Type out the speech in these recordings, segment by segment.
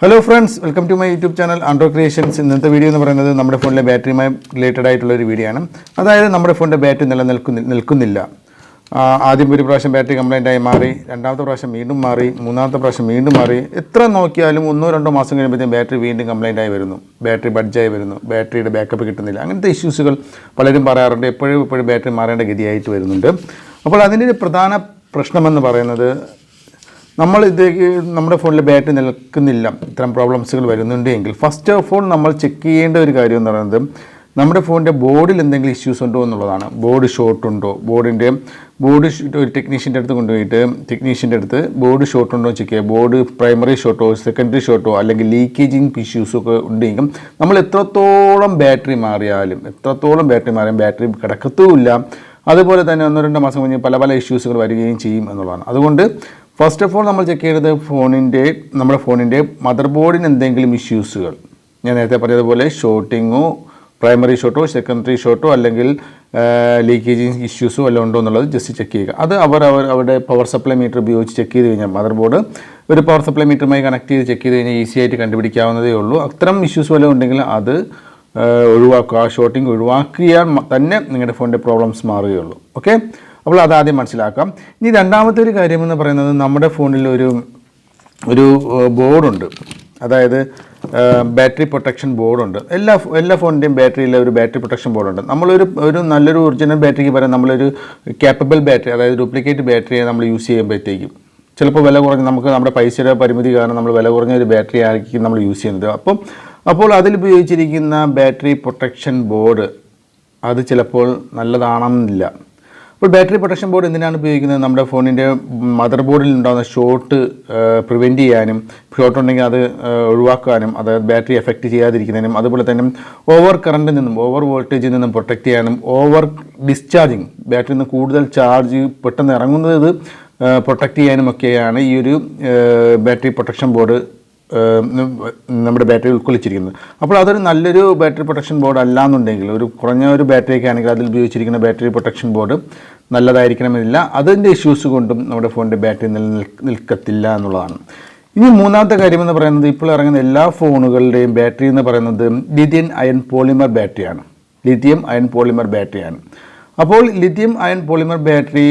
Hello friends, welcome to my YouTube channel Andro Creations. ഇന്നത്തെ video എന്ന് പറയുന്നത് നമ്മുടെ ഫോണിലെ ബാറ്ററിയുമായി റിലേറ്റഡ് ആയിട്ടുള്ള ഒരു വീഡിയോ ആണ്. അതായത് നമ്മുടെ ഫോണിന്റെ ബാറ്ററി നിലനിൽക്കുന്നില്ല. ആദ്യം ഒരു പ്രാവശ്യം ബാറ്ററി കംപ്ലൈന്റ് ആയി മാറി, രണ്ടാമത്തെ പ്രാവശ്യം വീണ്ടും മാറി, മൂന്നാമത്തെ പ്രാവശ്യം വീണ്ടും മാറി. എത്ര നോക്കിയാലും 1-2 മാസം കഴിയുമ്പോഴത്തേക്കും ബാറ്ററി വീണ്ടും കംപ്ലൈന്റ് ആയി വരുന്നു, ബാറ്ററി ബഡ്ജായി വരുന്നു, ബാറ്ററിയുടെ ബാക്കപ്പ് കിട്ടുന്നില്ല. അങ്ങനത്തെ ഇഷ്യൂസുകൾ പലരും പറയാറുണ്ട്. എപ്പോഴും ബാറ്ററി മാറേണ്ട ഗതിയായിട്ട് വരുന്നുണ്ട്. അപ്പോൾ അതിൻ്റെ ഒരു പ്രധാന പ്രശ്നമെന്ന് പറയുന്നത് നമ്മുടെ ഫോണിൽ ബാറ്ററി നിൽക്കുന്നില്ല, ഇത്തരം പ്രോബ്ലംസുകൾ വരുന്നുണ്ട് എങ്കിൽ ഫസ്റ്റ് ഓഫ് ഓൾ നമ്മൾ ചെക്ക് ചെയ്യേണ്ട ഒരു കാര്യം എന്ന് പറയുന്നത് നമ്മുടെ ഫോണിൻ്റെ ബോർഡിൽ എന്തെങ്കിലും ഇഷ്യൂസ് ഉണ്ടോ എന്നുള്ളതാണ്. ബോർഡ് ഷോർട്ട് ഉണ്ടോ, ബോർഡ് ഒരു ടെക്നീഷ്യൻ്റെ അടുത്ത് കൊണ്ടുപോയിട്ട് ബോർഡ് ഷോർട്ട് ഉണ്ടോ ചെക്ക് ചെയ്യുക. ബോർഡ് പ്രൈമറി ഷോർട്ടോ സെക്കൻഡറി ഷോർട്ടോ അല്ലെങ്കിൽ ലീക്കേജിങ് ഇഷ്യൂസൊക്കെ ഉണ്ടെങ്കിൽ നമ്മൾ എത്രത്തോളം ബാറ്ററി മാറിയാലും ബാറ്ററി കിടക്കത്തുമില്ല. അതുപോലെ തന്നെ 1-2 മാസം കഴിഞ്ഞ് പല ഇഷ്യൂസുകൾ വരികയും ചെയ്യും എന്നുള്ളതാണ്. അതുകൊണ്ട് ഫസ്റ്റ് ഓഫ് ഓൾ നമ്മൾ ചെക്ക് ചെയ്യേണ്ടത് നമ്മുടെ ഫോണിൻ്റെ മദർ ബോർഡിന് എന്തെങ്കിലും ഇഷ്യൂസുകൾ, ഞാൻ നേരത്തെ പറഞ്ഞതുപോലെ ഷോർട്ടിങ്ങോ പ്രൈമറി ഷോർട്ടോ സെക്കൻഡറി ഷോർട്ടോ അല്ലെങ്കിൽ ലീക്കേജിങ് ഇഷ്യൂസോ വല്ലതും ഉണ്ടോ എന്നുള്ളത് ജസ്റ്റ് ചെക്ക് ചെയ്യുക. അത് അവരുടെ പവർ സപ്ലൈ മീറ്റർ ഉപയോഗിച്ച് ചെക്ക് ചെയ്ത് കഴിഞ്ഞാൽ മദർ ബോർഡ് ഒരു പവർ സപ്ലൈ മീറ്ററുമായി കണക്ട് ചെയ്ത് ചെക്ക് ചെയ്ത് കഴിഞ്ഞാൽ ഈസി ആയിട്ട് കണ്ടുപിടിക്കാവുന്നതേ ഉള്ളൂ. അത്തരം ഇഷ്യൂസ് വല്ലതും ഉണ്ടെങ്കിൽ അത് ഒഴിവാക്കുക. ഷോർട്ടിങ് ഒഴിവാക്കിയാൽ തന്നെ നിങ്ങളുടെ ഫോണിൻ്റെ പ്രോബ്ലംസ് മാറുകയുള്ളൂ. ഓക്കെ, അപ്പോൾ അതാദ്യം മനസ്സിലാക്കാം. ഇനി രണ്ടാമത്തെ ഒരു കാര്യമെന്ന് പറയുന്നത് നമ്മുടെ ഫോണിൽ ഒരു ബോർഡുണ്ട്, അതായത് ബാറ്ററി പ്രൊട്ടക്ഷൻ ബോർഡുണ്ട്. എല്ലാ ഫോണിൻ്റെയും ബാറ്ററിയിൽ ഒരു ബാറ്ററി പ്രൊട്ടക്ഷൻ ബോർഡുണ്ട്. ഒരു നല്ലൊരു ഒറിജിനൽ ബാറ്ററിക്ക് പറയാം നമ്മളൊരു കേപ്പബിൾ ബാറ്ററി, അതായത് ഡ്യൂപ്ലിക്കേറ്റ് ബാറ്ററിയെ നമ്മൾ യൂസ് ചെയ്യുമ്പോഴത്തേക്കും ചിലപ്പോൾ വില കുറഞ്ഞ് നമ്മുടെ പൈസയുടെ പരിമിതി കാരണം നമ്മൾ വില കുറഞ്ഞ ഒരു ബാറ്ററി ആയിരിക്കും നമ്മൾ യൂസ് ചെയ്യുന്നത്. അപ്പോൾ അതിൽ ഉപയോഗിച്ചിരിക്കുന്ന ബാറ്ററി പ്രൊട്ടക്ഷൻ ബോർഡ് അത് ചിലപ്പോൾ നല്ലതാണെന്നില്ല. അപ്പോൾ ബാറ്ററി പ്രൊട്ടക്ഷൻ ബോർഡ് എന്തിനാണ് ഉപയോഗിക്കുന്നത്? നമ്മുടെ ഫോണിൻ്റെ മദർ ബോർഡിൽ ഉണ്ടാകുന്ന ഷോർട്ട് പ്രിവെൻറ്റ് ചെയ്യാനും, ഷോർട്ട് ഉണ്ടെങ്കിൽ അത് ഒഴിവാക്കാനും, അത് ബാറ്ററി എഫക്റ്റ് ചെയ്യാതിരിക്കുന്നതിനും, അതുപോലെ തന്നെ ഓവർ കറണ്ടിൽ നിന്നും ഓവർ വോൾട്ടേജിൽ നിന്നും പ്രൊട്ടക്റ്റ് ചെയ്യാനും, ഓവർ ഡിസ്ചാർജിങ് ബാറ്ററിയിൽ നിന്ന് കൂടുതൽ ചാർജ് പെട്ടെന്ന് ഇറങ്ങുന്നത് പ്രൊട്ടക്റ്റ് ചെയ്യാനുമൊക്കെയാണ് ഈ ഒരു ബാറ്ററി പ്രൊട്ടക്ഷൻ ബോർഡ് നമ്മുടെ ബാറ്ററി ഉൾക്കൊള്ളിച്ചിരിക്കുന്നത്. അപ്പോൾ അതൊരു നല്ലൊരു ബാറ്ററി പ്രൊട്ടക്ഷൻ ബോർഡ് അല്ലാന്നുണ്ടെങ്കിൽ, ഒരു കുറഞ്ഞ ഒരു ബാറ്ററിയൊക്കെ ആണെങ്കിൽ അതിൽ ഉപയോഗിച്ചിരിക്കുന്ന ബാറ്ററി പ്രൊട്ടക്ഷൻ ബോർഡ് നല്ലതായിരിക്കണമെന്നില്ല. അതിൻ്റെ ഇഷ്യൂസ് കൊണ്ടും നമ്മുടെ ഫോണിൻ്റെ ബാറ്ററി നിൽക്കത്തില്ല എന്നുള്ളതാണ്. ഇനി മൂന്നാമത്തെ കാര്യമെന്ന് പറയുന്നത്, ഇപ്പോൾ ഇറങ്ങുന്ന എല്ലാ ഫോണുകളുടെയും ബാറ്ററി എന്ന് പറയുന്നത് ലിഥിയം അയൺ പോളിമർ ബാറ്ററിയാണ്. അപ്പോൾ ലിഥിയം അയൺ പോളിമർ ബാറ്ററി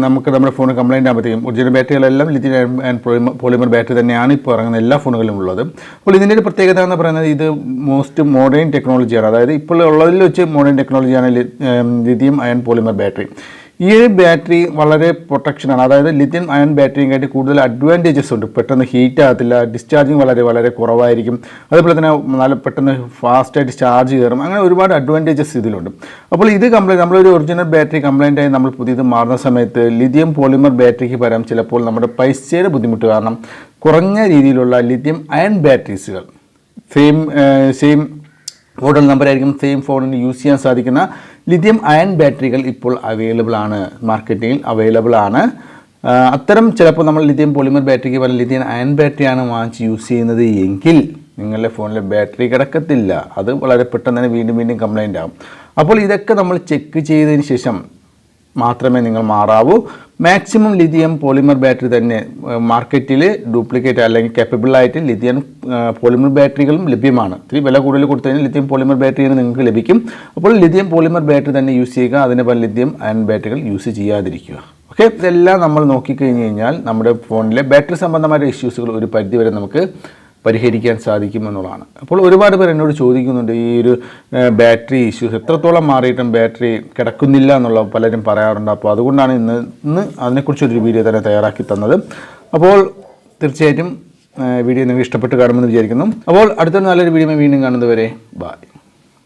നമ്മുടെ ഫോൺ കംപ്ലൈൻറ്റ് ആകുമ്പോഴത്തേക്കും ഒറിജിനൽ ബാറ്ററികളെല്ലാം ലിഥിയം അയൺ പോളിമർ ബാറ്ററി തന്നെയാണ് ഇപ്പോൾ ഇറങ്ങുന്ന എല്ലാ ഫോണുകളിലും ഉള്ളത്. അപ്പോൾ ഇതിൻ്റെ ഒരു പ്രത്യേകത എന്ന് പറയുന്നത് ഇത് മോസ്റ്റ് മോഡേൺ ടെക്നോളജിയാണ്, അതായത് ഇപ്പോൾ ഉള്ളതിൽ വെച്ച് മോഡേൺ ടെക്നോളജിയാണ് ലിഥിയം അയൺ പോളിമർ ബാറ്ററി. ഈ ഒരു ബാറ്ററി വളരെ പ്രൊട്ടക്ഷനാണ്, അതായത് ലിഥിയം അയൺ ബാറ്ററിയുമായിട്ട് കൂടുതൽ അഡ്വാൻറ്റേജസ് ഉണ്ട്. പെട്ടെന്ന് ഹീറ്റ് ആകത്തില്ല, ഡിസ്ചാർജിങ് വളരെ കുറവായിരിക്കും, അതുപോലെ തന്നെ നല്ല പെട്ടെന്ന് ഫാസ്റ്റായിട്ട് ചാർജ് കയറും. അങ്ങനെ ഒരുപാട് അഡ്വാൻറ്റേജസ് ഇതിലുണ്ട്. അപ്പോൾ ഇത് നമ്മളൊരു ഒറിജിനൽ ബാറ്ററി കംപ്ലൈൻറ്റായി നമ്മൾ പുതിയത് മാറുന്ന സമയത്ത് ലിഥിയം പോളിമർ ബാറ്ററിക്ക് പകരം ചിലപ്പോൾ നമ്മുടെ പൈസയുടെ ബുദ്ധിമുട്ട് കാരണം കുറഞ്ഞ രീതിയിലുള്ള ലിഥിയം അയൺ ബാറ്ററീസുകൾ സെയിം മോഡൽ നമ്പർ ആയിരിക്കും, സെയിം ഫോണിന് യൂസ് ചെയ്യാൻ സാധിക്കുന്ന ലിഥിയം അയൺ ബാറ്ററികൾ ഇപ്പോൾ മാർക്കറ്റിങ്ങിൽ അവൈലബിൾ ആണ്. അത്തരം ചിലപ്പോൾ നമ്മൾ ലിഥിയം പോളിമർ ബാറ്ററിക്ക് പല ലിഥിയം അയൺ ബാറ്ററിയാണ് വാങ്ങിച്ച് യൂസ് ചെയ്യുന്നത് എങ്കിൽ നിങ്ങളുടെ ഫോണിലെ ബാറ്ററി കിടക്കത്തില്ല, അത് വളരെ പെട്ടെന്ന് തന്നെ വീണ്ടും കംപ്ലൈൻ്റ് ആകും. അപ്പോൾ ഇതൊക്കെ നമ്മൾ ചെക്ക് ചെയ്തതിന് ശേഷം മാത്രമേ നിങ്ങൾ മാറാവൂ. മാക്സിമം ലിഥിയം പോളിമർ ബാറ്ററി തന്നെ മാർക്കറ്റിൽ ഡ്യൂപ്ലിക്കേറ്റ് അല്ലെങ്കിൽ കേപ്പബിളായിട്ട് ലിഥിയം പോളിമർ ബാറ്ററികളും ലഭ്യമാണ്. ഇത്തിരി വില കൂടുതൽ കൊടുത്തു കഴിഞ്ഞാൽ ലിഥിയം പോളിമർ ബാറ്ററിയാണ് നിങ്ങൾക്ക് ലഭിക്കും. അപ്പോൾ ലിഥിയം പോളിമർ ബാറ്ററി തന്നെ യൂസ് ചെയ്യുക, അതിന് പല ലിഥിയം അയൺ ബാറ്ററികൾ യൂസ് ചെയ്യാതിരിക്കുക. ഓക്കെ, ഇതെല്ലാം നമ്മൾ നോക്കിക്കഴിഞ്ഞ് കഴിഞ്ഞാൽ നമ്മുടെ ഫോണിലെ ബാറ്ററി സംബന്ധമായ ഇഷ്യൂസുകൾ ഒരു പരിധിവരെ നമുക്ക് പരിഹരിക്കാൻ സാധിക്കുമെന്നുള്ളതാണ്. അപ്പോൾ ഒരുപാട് പേർ എന്നോട് ചോദിക്കുന്നുണ്ട്, ഈ ഒരു ബാറ്ററി ഇഷ്യൂസ് എത്രത്തോളം മാറിയിട്ടും ബാറ്ററി കിടക്കുന്നില്ല എന്നുള്ള പലരും പറയാറുണ്ട്. അപ്പോൾ അതുകൊണ്ടാണ് ഇന്ന് അതിനെക്കുറിച്ചൊരു വീഡിയോ തന്നെ തയ്യാറാക്കി തന്നത്. അപ്പോൾ തീർച്ചയായിട്ടും വീഡിയോ നിങ്ങൾക്ക് ഇഷ്ടപ്പെട്ട് കാണുമെന്ന് വിചാരിക്കുന്നു. അപ്പോൾ അടുത്തൊരു നല്ലൊരു വീഡിയോ വീണ്ടും കാണുന്നതുവരെ ബൈ.